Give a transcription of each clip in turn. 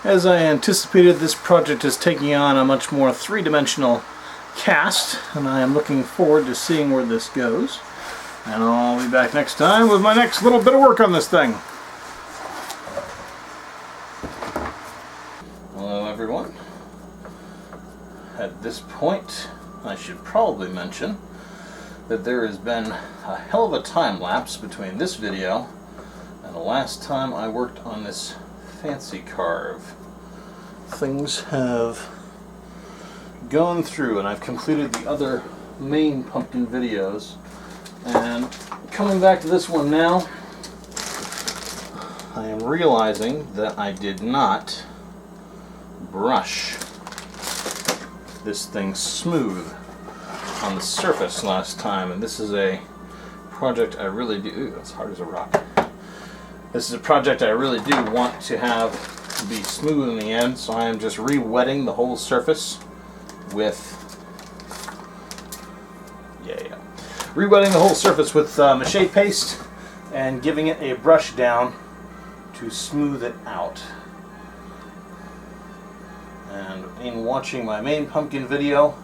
As I anticipated, this project is taking on a much more three-dimensional cast, and I am looking forward to seeing where this goes. And I'll be back next time with my next little bit of work on this thing. Hello everyone. At this point, I should probably mention that there has been a hell of a time lapse between this video and the last time I worked on this fancy Carve. Things have gone through and I've completed the other main pumpkin videos, and coming back to this one now, I am realizing that I did not brush this thing smooth on the surface last time, and this is a project I really do. Ooh, that's hard as a rock. This is a project I really do want to have be smooth in the end, so I am just re-wetting the whole surface with re-wetting the whole surface with mache paste and giving it a brush down to smooth it out. And in watching my main pumpkin video,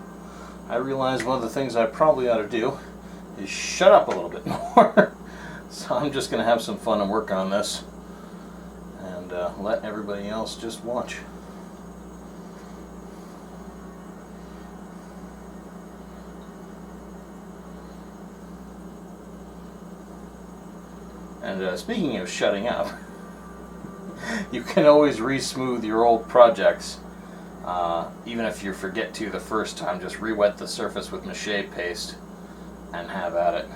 I realized one of the things I probably ought to do is shut up a little bit more. So I'm just going to have some fun and work on this and let everybody else just watch. And speaking of shutting up, you can always re-smooth your old projects. Even if you forget to the first time, just re-wet the surface with mache paste and have at it.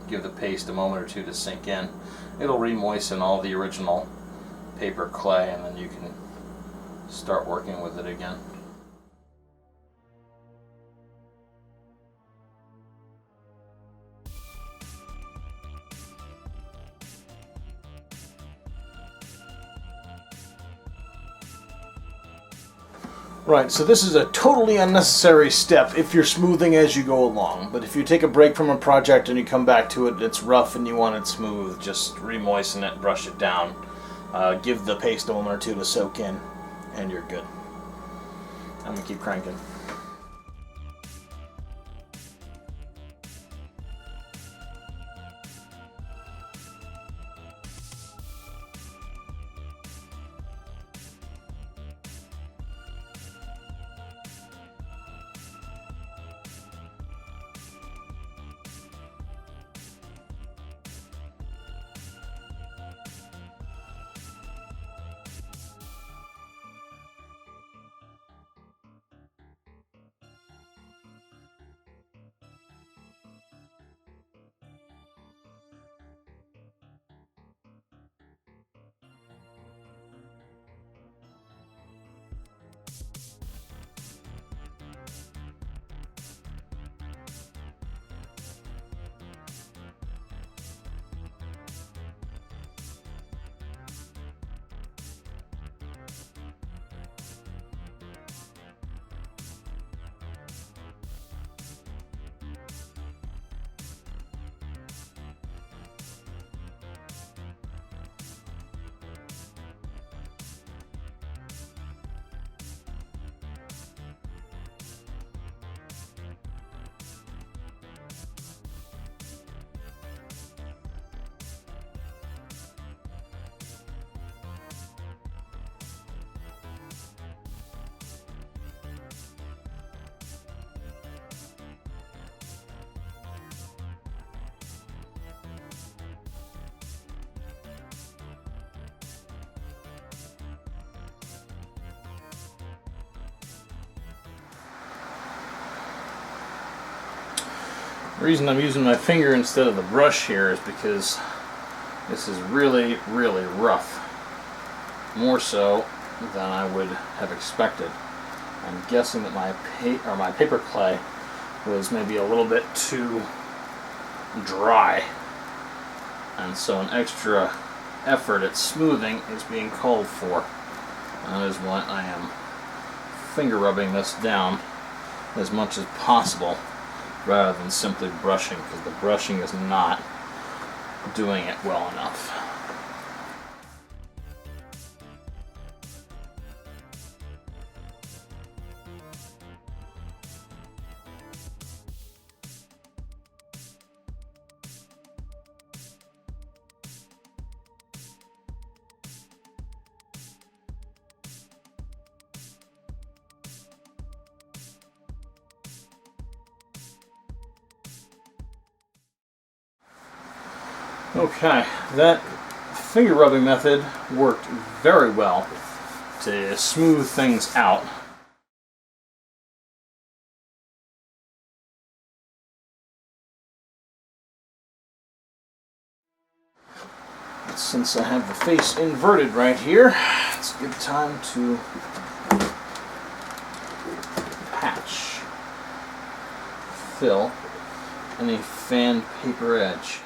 Give the paste a moment or two to sink in. It'll re-moisten all the original paper clay, and then you can start working with it again. Right, so this is a totally unnecessary step if you're smoothing as you go along. But if you take a break from a project and you come back to it, it's rough and you want it smooth, just re-moisten it, brush it down, give the paste a moment or two to soak in, and you're good. I'm going to keep cranking. The reason I'm using my finger instead of the brush here is because this is really, really rough. More so than I would have expected. I'm guessing that my paper clay was maybe a little bit too dry, and so an extra effort at smoothing is being called for. That is why I am finger rubbing this down as much as possible rather than simply brushing, because the brushing is not doing it well enough. Okay, that finger rubbing method worked very well to smooth things out. Since I have the face inverted right here, it's a good time to patch, fill any fan paper edge.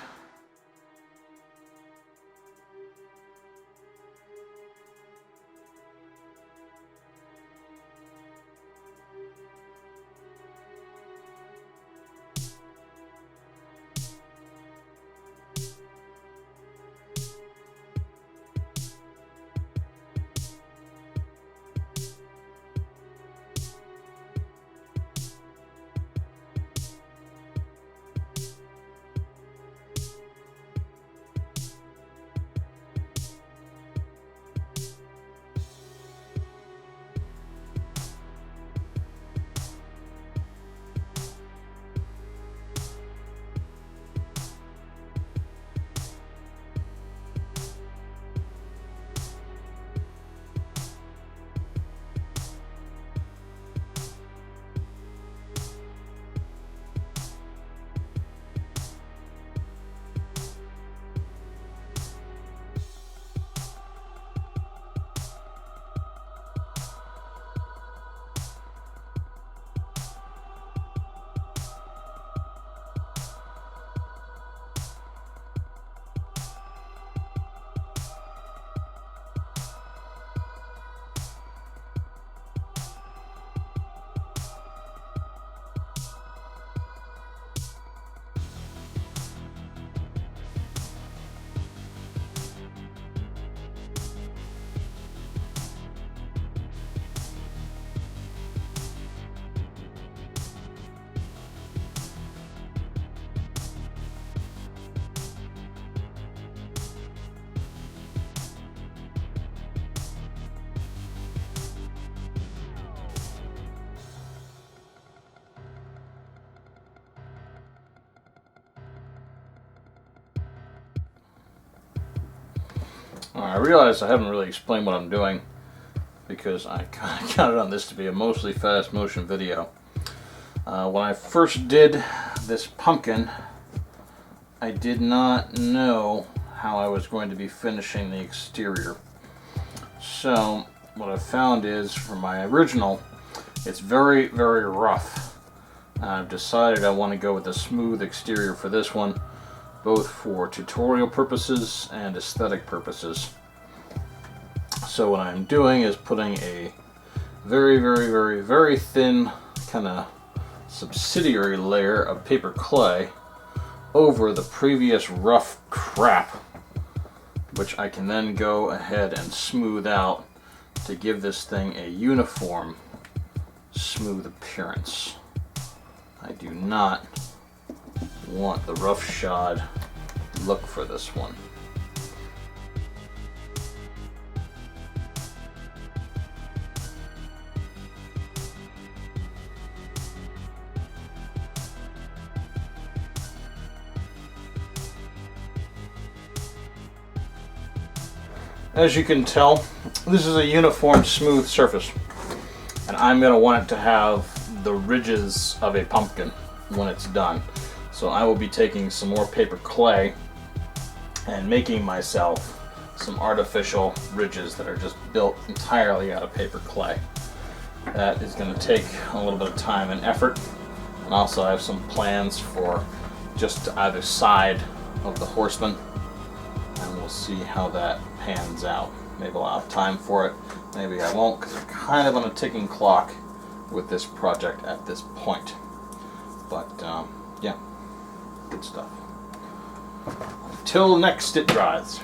I realize I haven't really explained what I'm doing because I kind of counted on this to be a mostly fast motion video. When I first did this pumpkin, I did not know how I was going to be finishing the exterior. So what I found is, for my original, it's very, very rough. I've decided I want to go with a smooth exterior for this one, both for tutorial purposes and aesthetic purposes. So what I'm doing is putting a very, very, very, very thin kind of subsidiary layer of paper clay over the previous rough crap, which I can then go ahead and smooth out to give this thing a uniform, smooth appearance. I do not want the roughshod look for this one. As you can tell, this is a uniform, smooth surface, and I'm going to want it to have the ridges of a pumpkin when it's done. So I will be taking some more paper clay and making myself some artificial ridges that are just built entirely out of paper clay. That is going to take a little bit of time and effort, and also I have some plans for just either side of the horseman, and we'll see how that pans out. Maybe I'll have time for it, maybe I won't, because I'm kind of on a ticking clock with this project at this point. But yeah, good stuff. Until next it dries.